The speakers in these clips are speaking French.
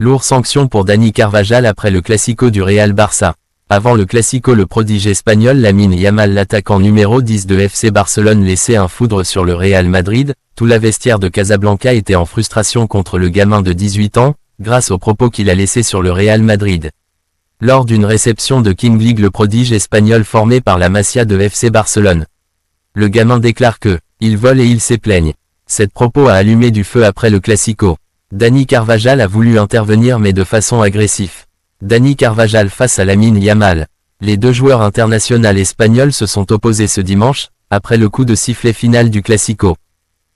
Lourde sanction pour Dani Carvajal après le Classico du Real Barça. Avant le Classico, le prodige espagnol Lamine Yamal, l'attaquant numéro 10 de FC Barcelone, laissait un foudre sur le Real Madrid. Tout la vestiaire de Casablanca était en frustration contre le gamin de 18 ans, grâce aux propos qu'il a laissés sur le Real Madrid. Lors d'une réception de King League, le prodige espagnol formé par la Masia de FC Barcelone. Le gamin déclare que « il vole et il s'éplaigne ». Cette propos a allumé du feu après le Classico. Dani Carvajal a voulu intervenir mais de façon agressive. Dani Carvajal face à Lamine Yamal. Les deux joueurs internationaux espagnols se sont opposés ce dimanche, après le coup de sifflet final du Classico.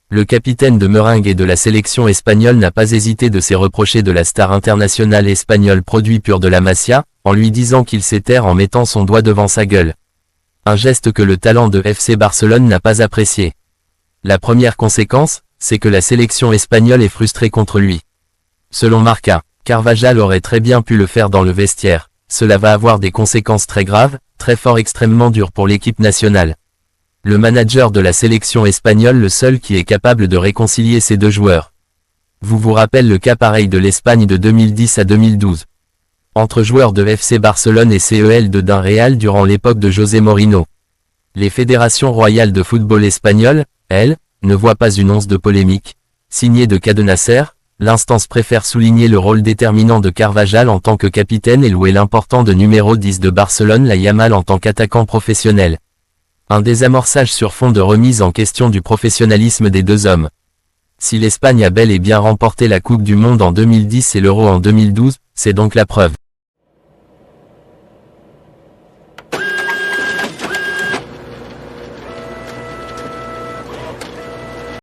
Le capitaine de Meringue et de la sélection espagnole n'a pas hésité de se reprocher de la star internationale espagnole produit pur de la Masia, en lui disant qu'il sait taire en mettant son doigt devant sa gueule. Un geste que le talent de FC Barcelone n'a pas apprécié. La première conséquence, c'est que la sélection espagnole est frustrée contre lui. Selon Marca, Carvajal aurait très bien pu le faire dans le vestiaire. Cela va avoir des conséquences très graves, très fort, extrêmement dures pour l'équipe nationale. Le manager de la sélection espagnole, le seul qui est capable de réconcilier ces deux joueurs. Vous rappelez le cas pareil de l'Espagne de 2010 à 2012. Entre joueurs de FC Barcelone et CEL de d'un Real durant l'époque de José Mourinho. Les fédérations royales de football espagnol, elles, ne voient pas une once de polémique. Signé de Cadenasser, l'instance préfère souligner le rôle déterminant de Carvajal en tant que capitaine et louer l'important de numéro 10 de Barcelone, la Yamal, en tant qu'attaquant professionnel. Un désamorçage sur fond de remise en question du professionnalisme des deux hommes. Si l'Espagne a bel et bien remporté la Coupe du Monde en 2010 et l'Euro en 2012, c'est donc la preuve.